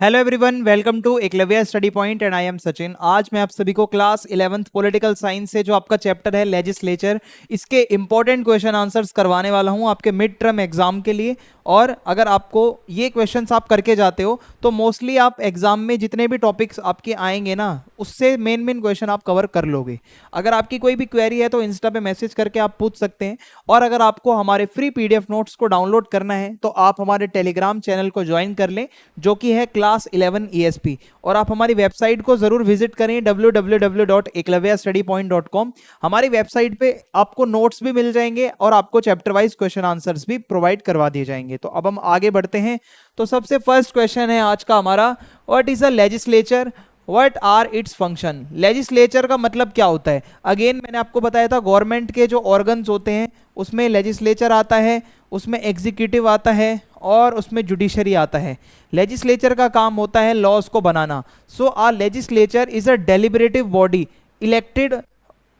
Hello everyone, welcome to Eklavya study point and I am Sachin. आज मैं आप सभी को क्लास 11th पॉलिटिकल साइंस से जो आपका चैप्टर है लेजिस्लेचर, इसके इंपॉर्टेंट क्वेश्चन आंसर्स करवाने वाला हूं आपके मिड टर्म एग्जाम के लिए। और अगर आपको ये क्वेश्चंस आप करके जाते हो तो मोस्टली आप एग्जाम में जितने भी टॉपिक्स आपके आएंगे ना, उससे मेन क्वेश्चन आप कवर कर लोगे। अगर आपकी कोई भी क्वेरी है तो इंस्टा पे मैसेज करके आप पूछ सकते हैं। और अगर आपको हमारे फ्री पीडीएफ नोट्स को डाउनलोड करना है तो आप हमारे टेलीग्राम चैनल को ज्वाइन कर लें, जो कि है क्लास 11 ESP। और आप हमारी वेबसाइट को जरूर विजिट करें www.eklavyastudypoint.com। हमारी वेबसाइट पे आपको नोट्स भी मिल जाएंगे और आपको चैप्टर वाइज क्वेश्चन आंसर्स भी प्रोवाइड करवा दिए जाएंगे। तो अब हम आगे बढ़ते हैं। तो सबसे फर्स्ट क्वेश्चन है आज का हमारा, what is a legislature, what are its function. Legislature का मतलब क्या होता है? अगेन मैंने आपको बताया था, गवर्नमेंट के जो ऑर्गन्स होते हैं उसमें लेजिस्लेचर आता है, उसमें एग्जीक्यूटिव आता है और उसमें जुडिशरी आता है। लेजिस्लेचर का काम होता है लॉज को बनाना। So a legislature is a deliberative body elected,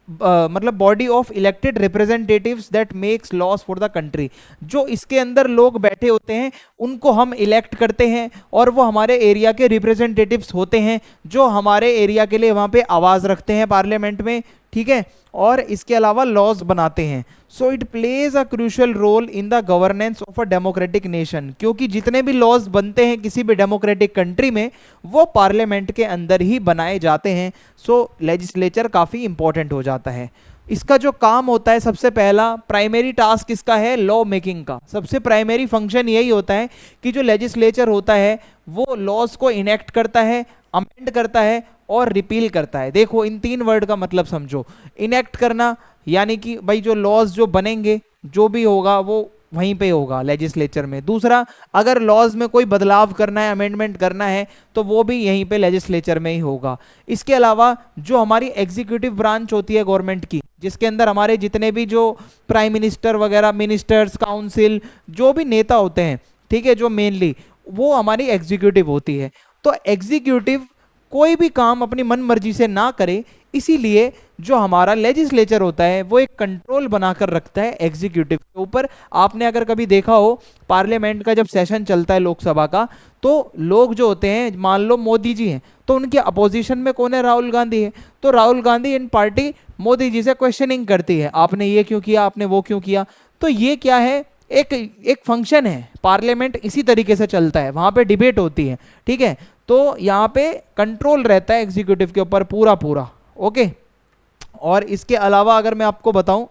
मतलब body of elected representatives that makes laws for the country. जो इसके अंदर लोग बैठे होते हैं उनको हम इलेक्ट करते हैं और वो हमारे एरिया के रिप्रेजेंटेटिव्स होते हैं, जो हमारे एरिया के लिए वहाँ पे आवाज़ रखते हैं पार्लियामेंट में, ठीक है। और इसके अलावा लॉज बनाते हैं। So it plays a crucial role in the governance of a democratic nation, क्योंकि जितने भी लॉज बनते हैं किसी भी डेमोक्रेटिक कंट्री में वो पार्लियामेंट के अंदर ही बनाए जाते हैं। सो लेजिस्लेचर काफ़ी इंपॉर्टेंट हो जाता है। इसका जो काम होता है, सबसे पहला प्राइमरी टास्क इसका है लॉ मेकिंग का। सबसे प्राइमरी फंक्शन यही होता है कि जो लेजिस्लेचर होता है वो लॉज को इनेक्ट करता है, अमेंड करता है और रिपील करता है। देखो इन तीन वर्ड का मतलब समझो। इनेक्ट करना यानी कि भाई जो लॉज जो बनेंगे, जो भी होगा वो वहीं पे होगा लेजिस्लेचर में। दूसरा, अगर लॉज में कोई बदलाव करना है, अमेंडमेंट करना है, तो वो भी यहीं पे लेजिस्लेचर में ही होगा। इसके अलावा जो हमारी एग्जीक्यूटिव ब्रांच होती है गवर्नमेंट की, जिसके अंदर हमारे जितने भी जो प्राइम मिनिस्टर वगैरह, मिनिस्टर्स, काउंसिल, जो भी नेता होते हैं, ठीक है, जो मेनली वो हमारी एग्जीक्यूटिव होती है। तो एग्जीक्यूटिव कोई भी काम अपनी मन मर्जी से ना करे, इसीलिए जो हमारा लेजिस्लेचर होता है वो एक कंट्रोल बनाकर रखता है एग्जीक्यूटिव के ऊपर। आपने अगर कभी देखा हो पार्लियामेंट का जब सेशन चलता है लोकसभा का, तो लोग जो होते हैं, मान लो मोदी जी हैं, तो उनके अपोजिशन में कौन है? राहुल गांधी है। तो राहुल गांधी इन पार्टी मोदी जी से क्वेश्चनिंग करती है, आपने ये क्यों किया, आपने वो क्यों किया। तो ये क्या है? एक फंक्शन है। पार्लियामेंट इसी तरीके से चलता है, वहां पे डिबेट होती है, ठीक है। तो यहाँ पे कंट्रोल रहता है एग्जीक्यूटिव के ऊपर पूरा पूरा, ओके। और इसके अलावा अगर मैं आपको बताऊं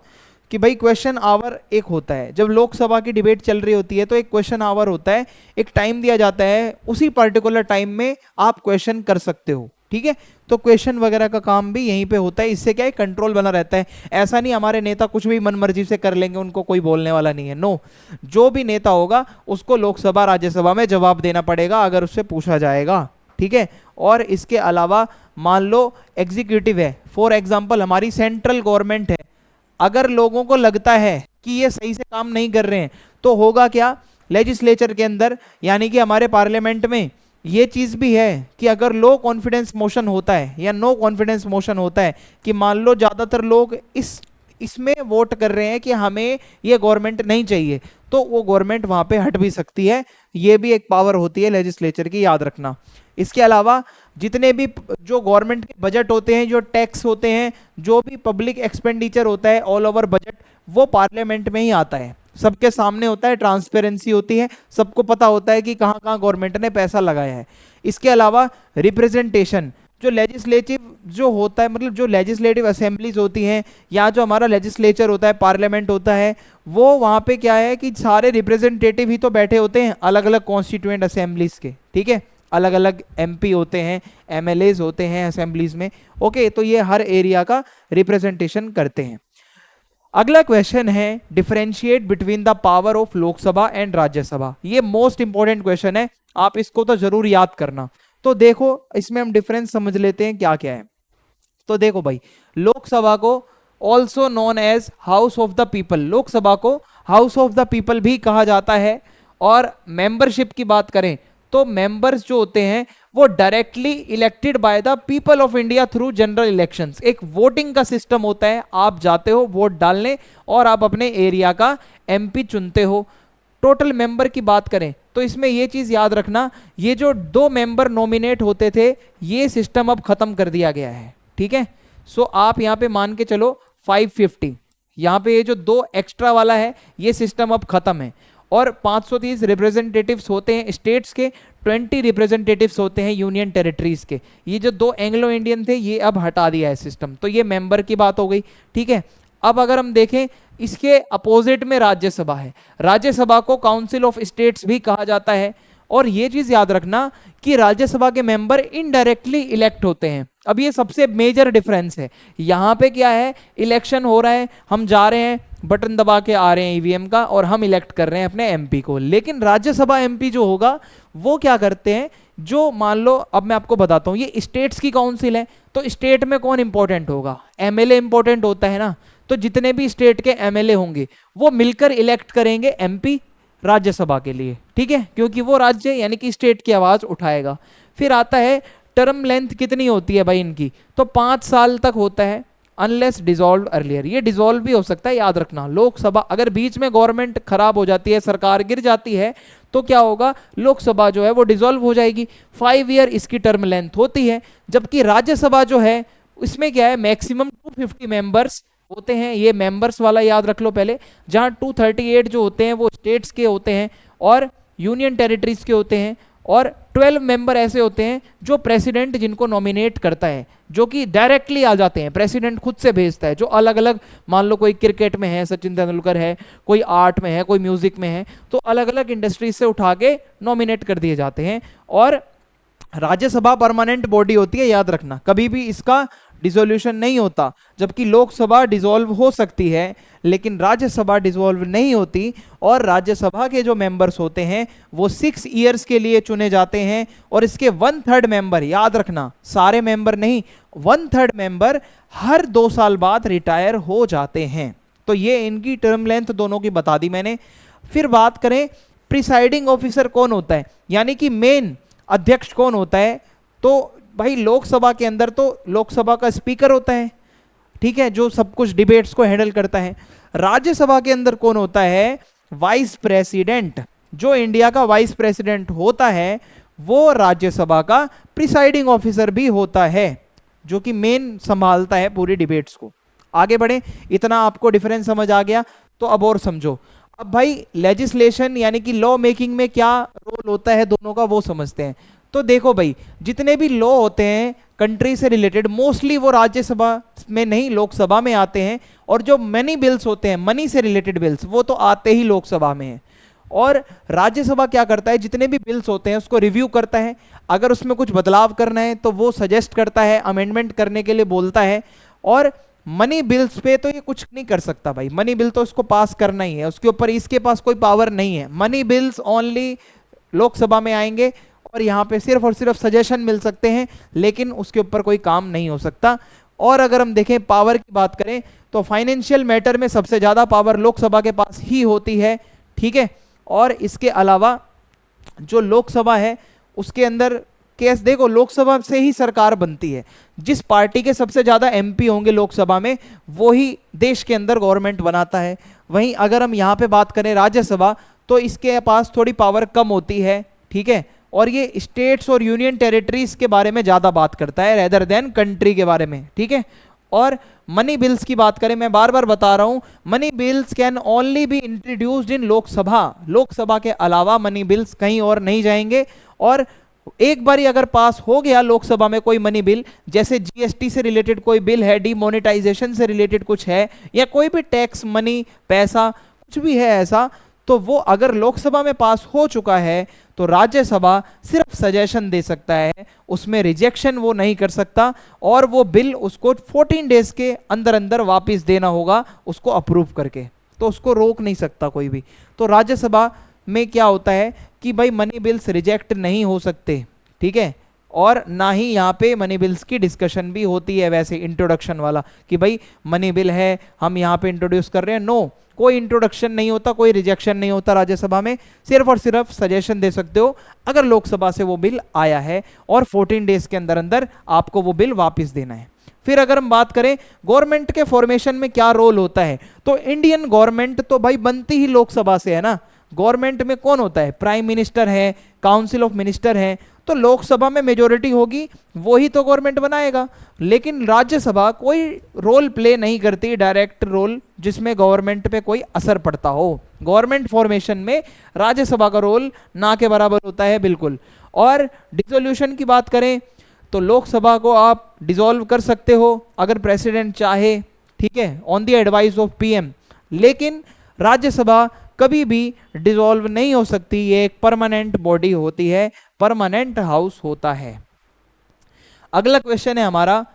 कि भाई क्वेश्चन आवर एक होता है, जब लोकसभा की डिबेट चल रही होती है तो एक क्वेश्चन आवर होता है, एक टाइम दिया जाता है, उसी पर्टिकुलर टाइम में आप क्वेश्चन कर सकते हो, ठीक है। तो क्वेश्चन वगैरह का काम भी यहीं पे होता है। इससे क्या है, कंट्रोल बना रहता है। ऐसा नहीं हमारे नेता कुछ भी मन मर्जी से कर लेंगे, उनको कोई बोलने वाला नहीं है। नो, जो भी नेता होगा उसको लोकसभा राज्यसभा में जवाब देना पड़ेगा अगर उससे पूछा जाएगा, ठीक है। और इसके अलावा मान लो एग्जीक्यूटिव है, फॉर एग्जाम्पल हमारी सेंट्रल गवर्नमेंट है, अगर लोगों को लगता है कि ये सही से काम नहीं कर रहे हैं तो होगा क्या, लेजिस्लेचर के अंदर यानी कि हमारे पार्लियामेंट में ये चीज भी है कि अगर लो कॉन्फिडेंस मोशन होता है या नो कॉन्फिडेंस मोशन होता है, कि मान लो ज्यादातर लोग इसमें वोट कर रहे हैं कि हमें ये गवर्नमेंट नहीं चाहिए, तो वो गवर्नमेंट वहां पे हट भी सकती है। ये भी एक पावर होती है लेजिस्लेचर की, याद रखना। इसके अलावा जितने भी जो गवर्नमेंट के बजट होते हैं, जो टैक्स होते हैं, जो भी पब्लिक एक्सपेंडिचर होता है, ऑल ओवर बजट, वो पार्लियामेंट में ही आता है, सबके सामने होता है, ट्रांसपेरेंसी होती है, सबको पता होता है कि कहाँ कहाँ गवर्नमेंट ने पैसा लगाया है। इसके अलावा रिप्रेजेंटेशन, जो लेजिस्लेटिव जो होता है, मतलब जो लेजिस्लेटिव असेंबलीज होती हैं या जो हमारा लेजिस्लेचर होता है, पार्लियामेंट होता है, वो वहाँ पे क्या है कि सारे रिप्रेजेंटेटिव ही तो बैठे होते हैं अलग अलग कॉन्स्टिट्यूएंट असेंबलीज के, ठीक है। अलग अलग MP होते हैं, MLAs होते हैं असेंबलीज में, ओके। तो ये हर एरिया का रिप्रेजेंटेशन करते हैं। अगला क्वेश्चन है, differentiate between the power of Lok Sabha and Rajya Sabha. ये मोस्ट इंपॉर्टेंट क्वेश्चन है, आप इसको तो जरूर याद करना। तो देखो इसमें हम डिफरेंस समझ लेते हैं क्या क्या है। तो देखो भाई, लोकसभा को also known as house of the people, Lok Sabha को हाउस ऑफ द पीपल भी कहा जाता है। और मेंबरशिप की बात करें तो मेंबर्स जो होते हैं वो directly elected by the people of India through general elections. एक वोटिंग का सिस्टम होता है, आप जाते हो वोट डालने और आप अपने एरिया का MP चुनते हो। टोटल मेंबर की बात करें तो इसमें ये चीज याद रखना, ये जो 2 मेंबर नॉमिनेट होते थे ये सिस्टम अब खत्म कर दिया गया है, ठीक है। सो आप यहाँ पे मान के चलो 550, यहाँ पे ये जो 2 एक्स्ट्रा वाला है ये सिस्टम अब खत्म है। और 530 रिप्रेजेंटेटिव्स होते हैं स्टेट्स के, 20 रिप्रेजेंटेटिव्स होते हैं यूनियन टेरिटरीज के। ये जो 2 एंग्लो इंडियन थे ये अब हटा दिया है सिस्टम। तो ये मेंबर की बात हो गई, ठीक है। अब अगर हम देखें इसके अपोजिट में राज्यसभा है। राज्यसभा को काउंसिल ऑफ स्टेट्स भी कहा जाता है। और ये चीज याद रखना कि राज्यसभा के मेंबर इनडायरेक्टली इलेक्ट होते हैं। अब ये सबसे मेजर डिफरेंस है। यहाँ पे क्या है, इलेक्शन हो रहा है, हम जा रहे हैं बटन दबा के आ रहे हैं ईवीएम का और हम इलेक्ट कर रहे हैं अपने एमपी को। लेकिन राज्यसभा एमपी जो होगा वो क्या करते हैं, जो मान लो अब मैं आपको बताता हूँ, ये स्टेट्स की काउंसिल है तो स्टेट में कौन इंपॉर्टेंट होगा, एमएलए इंपॉर्टेंट होता है ना। तो जितने भी स्टेट के एमएलए होंगे वो मिलकर इलेक्ट करेंगे एमपी राज्यसभा के लिए, ठीक है, क्योंकि वो राज्य यानी कि स्टेट की आवाज उठाएगा। फिर आता है टर्म लेंथ कितनी होती है भाई इनकी, तो 5 साल तक होता है अनलेस डिसॉल्व अर्लियर। ये डिसॉल्व भी हो सकता है, याद रखना। लोकसभा अगर बीच में गवर्नमेंट खराब हो जाती है, सरकार गिर जाती है, तो क्या होगा, लोकसभा जो है वो डिसॉल्व हो जाएगी। 5 ईयर इसकी टर्म लेंथ होती है। जबकि राज्यसभा जो है इसमें क्या है, मैक्सिमम 250 मेंबर्स होते हैं। ये मेंबर्स वाला याद रख लो पहले, जहां 238 जो होते हैं वो स्टेट्स के होते हैं और यूनियन टेरिटरीज के होते हैं। और 12 मेंबर ऐसे होते हैं जो प्रेसिडेंट जिनको नॉमिनेट करता है, जो कि डायरेक्टली आ जाते हैं, प्रेसिडेंट खुद से भेजता है। जो अलग अलग, मान लो कोई क्रिकेट में है, सचिन तेंदुलकर है, कोई आर्ट में है, कोई म्यूजिक में है, तो अलग अलग इंडस्ट्रीज से उठा के नॉमिनेट कर दिए जाते हैं। और राज्यसभा परमानेंट बॉडी होती है, याद रखना, कभी भी इसका डिसोल्यूशन नहीं होता। जबकि लोकसभा डिसॉल्व हो सकती है लेकिन राज्यसभा डिसॉल्व नहीं होती। और राज्यसभा के जो मेंबर्स होते हैं वो 6 ईयर्स के लिए चुने जाते हैं। और इसके 1/3 मेंबर, याद रखना, सारे मेंबर नहीं, 1/3 मेंबर हर 2 साल बाद रिटायर हो जाते हैं। तो ये इनकी टर्म लेंथ दोनों की बता दी मैंने। फिर बात करें प्रिसाइडिंग ऑफिसर कौन होता है, यानी कि मेन अध्यक्ष कौन होता है, तो भाई लोकसभा के अंदर तो लोकसभा का स्पीकर होता है, ठीक है, जो सब कुछ डिबेट्स को हैंडल करता है। राज्यसभा के अंदर कौन होता है, वाइस प्रेसिडेंट। जो इंडिया का वाइस प्रेसिडेंट होता है वो राज्यसभा का प्रिसाइडिंग ऑफिसर भी होता है, जो कि मेन संभालता है पूरी डिबेट्स को। आगे बढ़े, इतना आपको डिफरेंस समझ आ गया, तो अब और समझो। अब भाई लेजिस्लेशन यानी कि लॉ मेकिंग में क्या रोल होता है दोनों का, वो समझते हैं। तो देखो भाई, जितने भी लॉ होते हैं कंट्री से रिलेटेड, मोस्टली वो राज्यसभा में नहीं लोकसभा में आते हैं। और जो मनी बिल्स होते हैं, मनी से रिलेटेड बिल्स, वो तो आते ही लोकसभा में हैं। और राज्यसभा क्या करता है, जितने भी बिल्स होते हैं उसको रिव्यू करता है, अगर उसमें कुछ बदलाव करना है तो वो सजेस्ट करता है, अमेंडमेंट करने के लिए बोलता है। और मनी बिल्स पे तो ये कुछ नहीं कर सकता भाई, मनी बिल तो इसको पास करना ही है, उसके ऊपर इसके पास कोई पावर नहीं है। मनी बिल्स ओनली लोकसभा में आएंगे और यहाँ पे सिर्फ और सिर्फ सजेशन मिल सकते हैं, लेकिन उसके ऊपर कोई काम नहीं हो सकता। और अगर हम देखें पावर की बात करें तो फाइनेंशियल मैटर में सबसे ज्यादा पावर लोकसभा के पास ही होती है, ठीक है। और इसके अलावा जो लोकसभा है उसके अंदर केस, देखो लोकसभा से ही सरकार बनती है। जिस पार्टी के सबसे ज्यादा एमपी होंगे लोकसभा में वो ही देश के अंदर गवर्नमेंट बनाता है। वहीं अगर हम यहाँ पे बात करें राज्यसभा, तो इसके पास थोड़ी पावर कम होती है, ठीक है। और ये स्टेट्स और यूनियन टेरिटरीज के बारे में ज्यादा बात करता है रेदर देन कंट्री के बारे में, ठीक है। और मनी बिल्स की बात करें, मैं बार बार बता रहा हूं, money bills can only be introduced इन लोकसभा। लोकसभा के अलावा मनी बिल्स कहीं और नहीं जाएंगे। और एक बार अगर पास हो गया लोकसभा में कोई मनी बिल, जैसे जीएसटी से रिलेटेड कोई बिल है, डिमोनेटाइजेशन से रिलेटेड कुछ है, या कोई भी टैक्स, मनी, पैसा कुछ भी है ऐसा, तो वो अगर लोकसभा में पास हो चुका है तो राज्यसभा सिर्फ सजेशन दे सकता है, उसमें रिजेक्शन वो नहीं कर सकता। और वो बिल उसको 14 डेज के अंदर अंदर वापस देना होगा उसको अप्रूव करके, तो उसको रोक नहीं सकता कोई भी। तो राज्यसभा में क्या होता है कि भाई मनी बिल्स रिजेक्ट नहीं हो सकते, ठीक है। और ना ही यहाँ पे मनी बिल्स की डिस्कशन भी होती है वैसे इंट्रोडक्शन वाला, कि भाई मनी बिल है हम यहाँ पे इंट्रोड्यूस कर रहे हैं, नो, कोई इंट्रोडक्शन नहीं होता, कोई रिजेक्शन नहीं होता राज्यसभा में। सिर्फ और सिर्फ सजेशन दे सकते हो अगर लोकसभा से वो बिल आया है, और 14 डेज के अंदर अंदर आपको वो बिल वापस देना है। फिर अगर हम बात करें गवर्नमेंट के फॉर्मेशन में क्या रोल होता है, तो इंडियन गवर्नमेंट तो भाई बनती ही लोकसभा से है ना। गवर्नमेंट में कौन होता है, प्राइम मिनिस्टर है, काउंसिल ऑफ मिनिस्टर है, तो लोकसभा में मेजोरिटी होगी, वो ही तो गवर्नमेंट बनाएगा। लेकिन राज्यसभा कोई रोल प्ले नहीं करती, डायरेक्ट रोल जिसमें गवर्नमेंट पे कोई असर पड़ता हो। गवर्नमेंट फॉर्मेशन में राज्यसभा का रोल ना के बराबर होता है बिल्कुल। और डिसोल्यूशन की बात करें तो लोकसभा को आप डिसॉल्व कर सकते हो अगर प्रेसिडेंट चाहे, ठीक है, on the advice of PM. लेकिन राज्यसभा कभी भी डिसॉल्व नहीं हो सकती, ये एक परमानेंट बॉडी होती है, परमानेंट हाउस होता है। अगला क्वेश्चन है हमारा,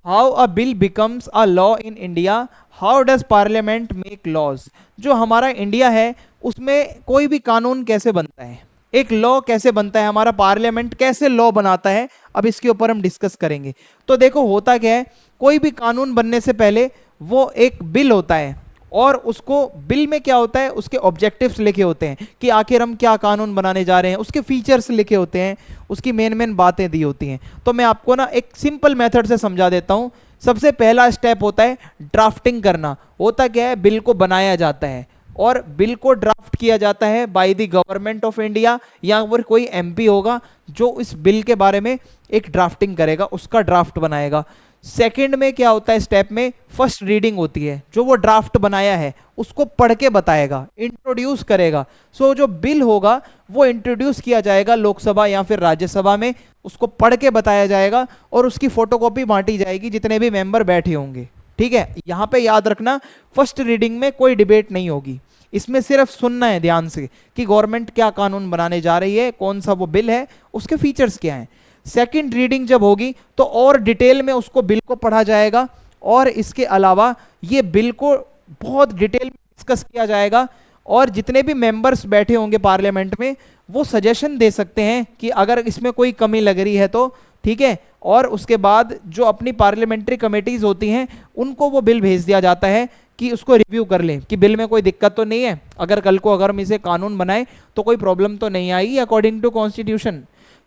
how a bill becomes a law in India, how does parliament make laws. जो हमारा इंडिया है उसमें कोई भी कानून कैसे बनता है, एक लॉ कैसे बनता है, हमारा पार्लियामेंट कैसे लॉ बनाता है, अब इसके ऊपर हम डिस्कस करेंगे। तो देखो होता क्या है, कोई भी कानून बनने से पहले वो एक बिल होता है, और उसको बिल में क्या होता है, उसके ऑब्जेक्टिव्स लिखे होते हैं कि आखिर हम क्या कानून बनाने जा रहे हैं, उसके फीचर्स लिखे होते हैं, उसकी मेन बातें दी होती हैं। तो मैं आपको ना एक सिंपल मेथड से समझा देता हूं। सबसे पहला स्टेप होता है ड्राफ्टिंग करना। होता क्या है, बिल को बनाया जाता है और बिल को ड्राफ्ट किया जाता है by the government of India, या फिर कोई एमपी होगा जो इस बिल के बारे में एक ड्राफ्टिंग करेगा, उसका ड्राफ्ट बनाएगा। सेकंड में क्या होता है, स्टेप में फर्स्ट रीडिंग होती है, जो वो ड्राफ्ट बनाया है उसको पढ़ के बताएगा, इंट्रोड्यूस करेगा। सो जो बिल होगा वो इंट्रोड्यूस किया जाएगा लोकसभा या फिर राज्यसभा में, उसको पढ़ के बताया जाएगा और उसकी फोटोकॉपी बांटी जाएगी जितने भी मेंबर बैठे होंगे, ठीक है। यहां पे याद रखना, फर्स्ट रीडिंग में कोई डिबेट नहीं होगी, इसमें सिर्फ सुनना है ध्यान से कि गवर्नमेंट क्या कानून बनाने जा रही है, कौन सा वो बिल है, उसके फीचर्स क्या हैं। सेकंड रीडिंग जब होगी तो और डिटेल में उसको बिल को पढ़ा जाएगा, और इसके अलावा ये बिल को बहुत डिटेल में डिस्कस किया जाएगा, और जितने भी मेंबर्स बैठे होंगे पार्लियामेंट में वो सजेशन दे सकते हैं कि अगर इसमें कोई कमी लग रही है तो, ठीक है। और उसके बाद जो अपनी पार्लियामेंट्री कमेटीज होती हैं उनको वो बिल भेज दिया जाता है कि उसको रिव्यू कर लें कि बिल में कोई दिक्कत तो नहीं है, अगर कल को अगर हम इसे कानून बनाए तो कोई प्रॉब्लम तो नहीं आएगी अकॉर्डिंग टू कॉन्स्टिट्यूशन।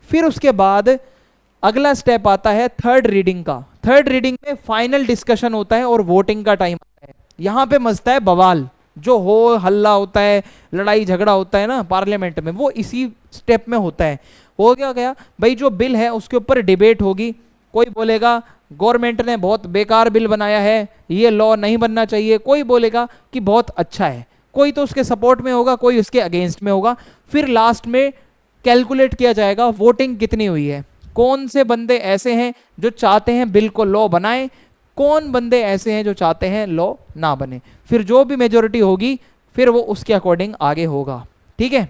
फिर उसके बाद अगला स्टेप आता है थर्ड रीडिंग का। थर्ड रीडिंग में फाइनल डिस्कशन होता है और वोटिंग का टाइम आता है। यहां पे मचता है बवाल, जो हो हल्ला होता है, लड़ाई झगड़ा होता है ना पार्लियामेंट में, वो इसी स्टेप में होता है। हो गया भाई, जो बिल है उसके ऊपर डिबेट होगी। कोई बोलेगा गवर्नमेंट ने बहुत बेकार बिल बनाया है, ये लॉ नहीं बनना चाहिए, कोई बोलेगा कि बहुत अच्छा है, कोई तो उसके सपोर्ट में होगा, कोई उसके अगेंस्ट में होगा। फिर लास्ट में कैलकुलेट किया जाएगा वोटिंग कितनी हुई है, कौन से बंदे ऐसे हैं जो चाहते हैं बिल को लॉ बनाए, कौन बंदे ऐसे हैं जो चाहते हैं लॉ ना बने। फिर जो भी मेजोरिटी होगी फिर वो उसके अकॉर्डिंग आगे होगा, ठीक है।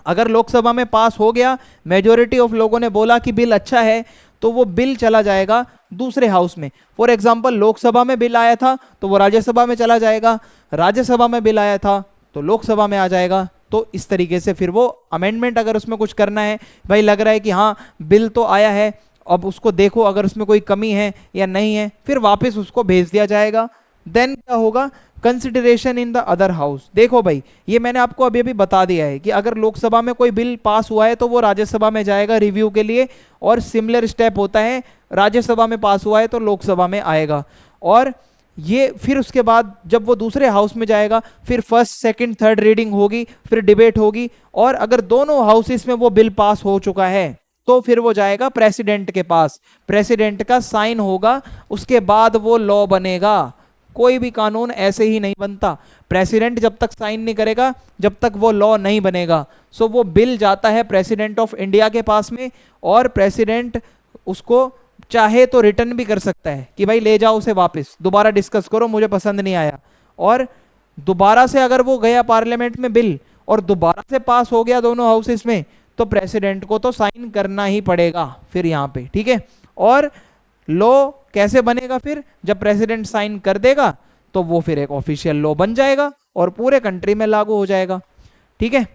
अगर लोकसभा में पास हो गया, मेजोरिटी ऑफ लोगों ने बोला कि बिल अच्छा है, तो वो बिल चला जाएगा दूसरे हाउस में। फॉर एग्जांपल लोकसभा में बिल आया था तो वो राज्यसभा में चला जाएगा, राज्यसभा में बिल आया था तो लोकसभा में आ जाएगा। तो इस तरीके से फिर वो अमेंडमेंट अगर उसमें कुछ करना है, भाई लग रहा है कि हाँ बिल तो आया है, अब उसको देखो अगर उसमें कोई कमी है या नहीं है, फिर वापस उसको भेज दिया जाएगा। देन क्या होगा, consideration in the other house. देखो भाई, ये मैंने आपको अभी अभी बता दिया है कि अगर लोकसभा में कोई बिल पास हुआ है तो वो राज्यसभा में जाएगा रिव्यू के लिए, और सिमिलर स्टेप होता है, राज्यसभा में पास हुआ है तो लोकसभा में आएगा। और ये फिर उसके बाद जब वो दूसरे हाउस में जाएगा, फिर फर्स्ट सेकंड थर्ड रीडिंग होगी, फिर डिबेट होगी, और अगर दोनों हाउसेस में वो बिल पास हो चुका है तो फिर वो जाएगा प्रेसिडेंट के पास, प्रेसिडेंट का साइन होगा, उसके बाद वो लॉ बनेगा। कोई भी कानून ऐसे ही नहीं बनता, प्रेसिडेंट जब तक साइन नहीं करेगा जब तक वो लॉ नहीं बनेगा। सो वो बिल जाता है प्रेसिडेंट ऑफ इंडिया के पास में, और प्रेसिडेंट उसको चाहे तो रिटर्न भी कर सकता है कि भाई ले जाओ उसे वापस, दोबारा डिस्कस करो, मुझे पसंद नहीं आया। और दोबारा से अगर वो गया पार्लियामेंट में बिल और दोबारा से पास हो गया दोनों हाउसेस में, तो प्रेसिडेंट को तो साइन करना ही पड़ेगा फिर यहाँ पे, ठीक है। और लॉ कैसे बनेगा, फिर जब प्रेसिडेंट साइन कर देगा तो वो फिर एक ऑफिशियल लॉ बन जाएगा और पूरे कंट्री में लागू हो जाएगा, ठीक है।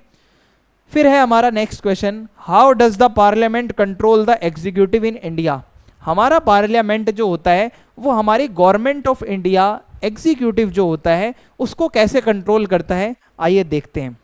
फिर है हमारा next question, how does the parliament control the executive in India. हमारा पार्लियामेंट जो होता है वो हमारी गवर्नमेंट ऑफ इंडिया एग्जीक्यूटिव जो होता है उसको कैसे कंट्रोल करता है, आइए देखते हैं।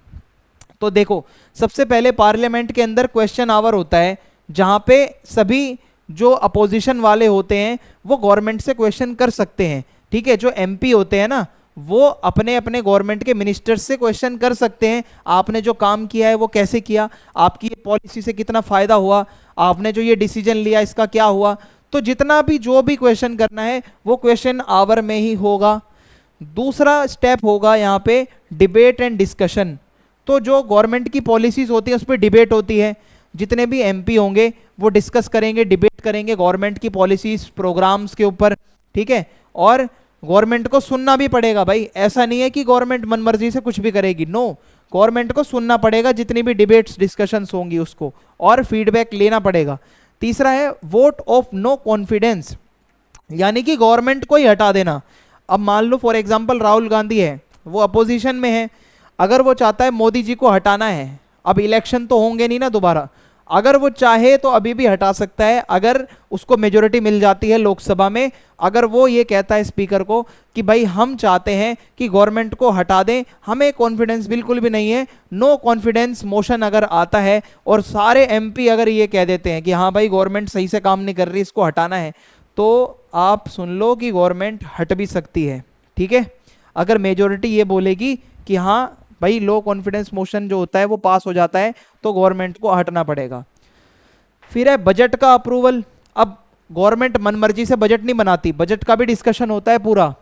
तो देखो, सबसे पहले पार्लियामेंट के अंदर क्वेश्चन आवर होता है, जहां पे सभी जो अपोजिशन वाले होते हैं वो गवर्नमेंट से क्वेश्चन कर सकते हैं, ठीक है। जो एमपी होते हैं ना, वो अपने अपने गवर्नमेंट के मिनिस्टर्स से क्वेश्चन कर सकते हैं, आपने जो काम किया है वो कैसे किया, आपकी ये पॉलिसी से कितना फायदा हुआ, आपने जो ये डिसीजन लिया इसका क्या हुआ। तो जितना भी जो भी क्वेश्चन करना है वो क्वेश्चन आवर में ही होगा। दूसरा स्टेप होगा यहाँ पे डिबेट एंड डिस्कशन। तो जो गवर्नमेंट की पॉलिसीज होती है उस पर डिबेट होती है, जितने भी एमपी होंगे वो डिस्कस करेंगे, डिबेट करेंगे गवर्नमेंट की पॉलिसीज प्रोग्राम्स के ऊपर, ठीक है। और गवर्नमेंट को सुनना भी पड़ेगा भाई, ऐसा नहीं है कि गवर्नमेंट मनमर्जी से कुछ भी करेगी, नो, गवर्नमेंट को सुनना पड़ेगा जितनी भी डिबेट्स डिस्कशंस होंगी उसको, और फीडबैक लेना पड़ेगा। तीसरा है वोट ऑफ नो कॉन्फिडेंस, यानी कि गवर्नमेंट को ही हटा देना। अब मान लो फॉर एग्जांपल राहुल गांधी है, वो अपोजिशन में है, अगर वो चाहता है मोदी जी को हटाना है, अब इलेक्शन तो होंगे नहीं ना दोबारा, अगर वो चाहे तो अभी भी हटा सकता है, अगर उसको मेजोरिटी मिल जाती है लोकसभा में। अगर वो ये कहता है स्पीकर को कि भाई हम चाहते हैं कि गवर्नमेंट को हटा दें, हमें कॉन्फिडेंस बिल्कुल भी नहीं है, नो कॉन्फिडेंस मोशन अगर आता है और सारे एमपी अगर ये कह देते हैं कि हाँ भाई गवर्नमेंट सही से काम नहीं कर रही, इसको हटाना है, तो आप सुन लो कि गवर्नमेंट हट भी सकती है, ठीक है। अगर मेजोरिटी ये बोलेगी कि हाँ भाई लो कॉन्फिडेंस मोशन जो होता है वो पास हो जाता है, तो गवर्नमेंट को हटना पड़ेगा। फिर है बजट का अप्रूवल। अब गवर्नमेंट मनमर्जी से बजट नहीं बनाती, बजट का भी डिस्कशन होता है पूरा।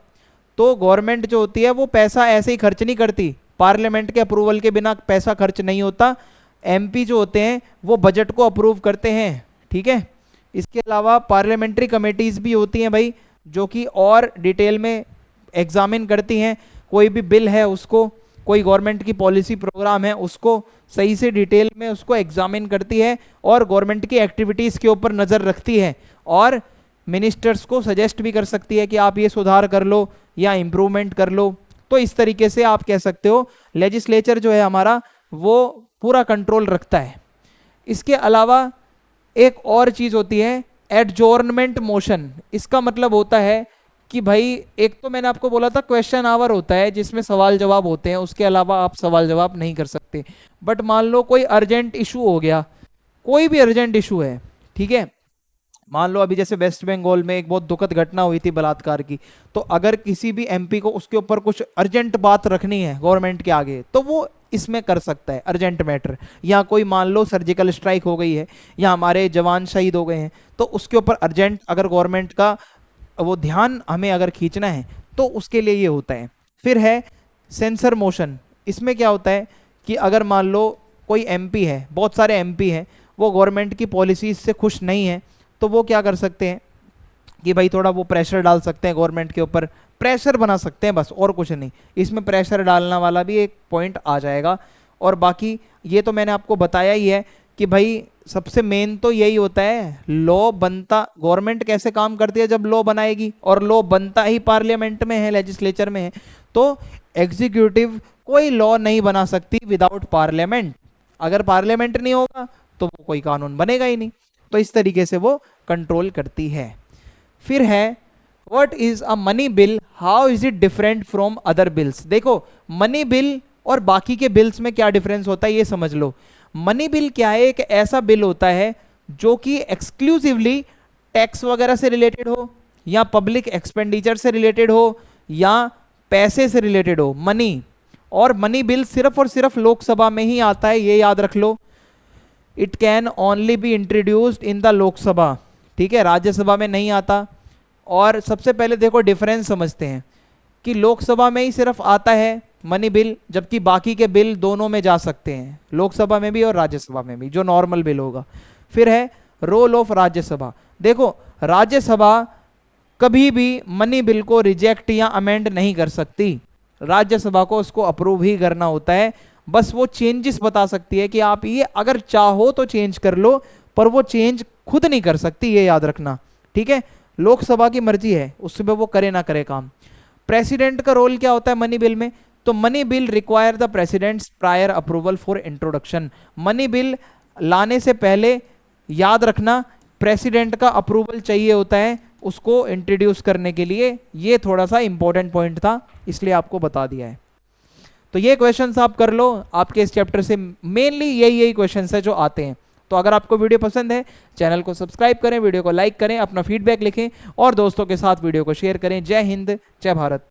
तो गवर्नमेंट जो होती है वो पैसा ऐसे ही खर्च नहीं करती, पार्लियामेंट के अप्रूवल के बिना पैसा खर्च नहीं होता। एमपी जो होते हैं वो बजट को अप्रूव करते हैं, ठीक है। इसके अलावा पार्लियामेंट्री कमेटीज भी होती हैं भाई, जो कि और डिटेल में एग्जामिन करती हैं, कोई भी बिल है उसको, कोई गवर्नमेंट की पॉलिसी प्रोग्राम है उसको सही से डिटेल में उसको एग्जामिन करती है और गवर्नमेंट की एक्टिविटीज़ के ऊपर नज़र रखती है, और मिनिस्टर्स को सजेस्ट भी कर सकती है कि आप ये सुधार कर लो या इम्प्रूवमेंट कर लो। तो इस तरीके से आप कह सकते हो लेजिस्लेचर जो है हमारा वो पूरा कंट्रोल रखता है। इसके अलावा एक और चीज़ होती है एडजोर्नमेंट मोशन। इसका मतलब होता है कि भाई एक तो मैंने आपको बोला था क्वेश्चन आवर होता है जिसमें सवाल जवाब होते हैं, उसके अलावा आप सवाल जवाब नहीं कर सकते। बट मान लो कोई अर्जेंट इशू हो गया, कोई भी अर्जेंट इशू है, ठीक है, मान लो अभी जैसे वेस्ट बंगाल में एक बहुत दुखद घटना हुई थी बलात्कार की, तो अगर किसी भी एमपी को उसके ऊपर कुछ अर्जेंट बात रखनी है गवर्नमेंट के आगे तो वो इसमें कर सकता है, अर्जेंट मैटर। या कोई मान लो सर्जिकल स्ट्राइक हो गई है या हमारे जवान शहीद हो गए हैं, तो उसके ऊपर अर्जेंट अगर गवर्नमेंट का वो ध्यान हमें अगर खींचना है तो उसके लिए ये होता है। फिर है सेंसर मोशन। इसमें क्या होता है कि अगर मान लो कोई एमपी है, बहुत सारे एमपी हैं, वो गवर्नमेंट की पॉलिसीज से खुश नहीं है, तो वो क्या कर सकते हैं कि भाई थोड़ा वो प्रेशर डाल सकते हैं गवर्नमेंट के ऊपर, प्रेशर बना सकते हैं बस, और कुछ नहीं। इसमें प्रेशर डालना वाला भी एक पॉइंट आ जाएगा। और बाकी ये तो मैंने आपको बताया ही है कि भाई सबसे मेन तो यही होता है, लॉ बनता गवर्नमेंट कैसे काम करती है जब लॉ बनाएगी, और लॉ बनता ही पार्लियामेंट में है, लेजिस्लेचर में है। तो एग्जीक्यूटिव कोई लॉ नहीं बना सकती विदाउट पार्लियामेंट, अगर पार्लियामेंट नहीं होगा तो वो कोई कानून बनेगा ही नहीं। तो इस तरीके से वो कंट्रोल करती है। फिर है what is a money bill, how is it different from other bills. देखो मनी बिल और बाकी के बिल्स में क्या डिफरेंस होता है ये समझ लो। मनी बिल क्या है, एक ऐसा बिल होता है जो कि एक्सक्लूसिवली टैक्स वगैरह से रिलेटेड हो, या पब्लिक एक्सपेंडिचर से रिलेटेड हो, या पैसे से रिलेटेड हो, मनी। और मनी बिल सिर्फ और सिर्फ लोकसभा में ही आता है, ये याद रख लो। It can only be introduced in the Lok Sabha, ठीक है, राज्यसभा में नहीं आता। और सबसे पहले देखो डिफरेंस समझते हैं कि लोकसभा में ही सिर्फ आता है मनी बिल, जबकि बाकी के बिल दोनों में जा सकते हैं, लोकसभा में भी और राज्यसभा में भी, जो नॉर्मल बिल होगा। फिर है रोल ऑफ राज्यसभा। देखो राज्यसभा कभी भी मनी बिल को रिजेक्ट या अमेंड नहीं कर सकती, राज्यसभा को उसको अप्रूव ही करना होता है। बस वो चेंजेस बता सकती है कि आप ये अगर चाहो तो चेंज कर लो, पर वो चेंज खुद नहीं कर सकती, ये याद रखना, ठीक है। लोकसभा की मर्जी है, उसमें वो करे ना करे काम। प्रेसिडेंट का रोल क्या होता है मनी बिल में, तो money bill require the president's prior approval for introduction. Money bill लाने से पहले याद रखना प्रेसिडेंट का अप्रूवल चाहिए होता है उसको इंट्रोड्यूस करने के लिए। ये थोड़ा सा इंपॉर्टेंट पॉइंट था, इसलिए आपको बता दिया है। तो ये क्वेश्चंस आप कर लो, आपके इस चैप्टर से मेनली यही क्वेश्चंस है जो आते हैं। तो अगर आपको वीडियो पसंद है चैनल को सब्सक्राइब करें, वीडियो को लाइक करें, अपना फीडबैक लिखें और दोस्तों के साथ वीडियो को शेयर करें। जय हिंद, जय भारत।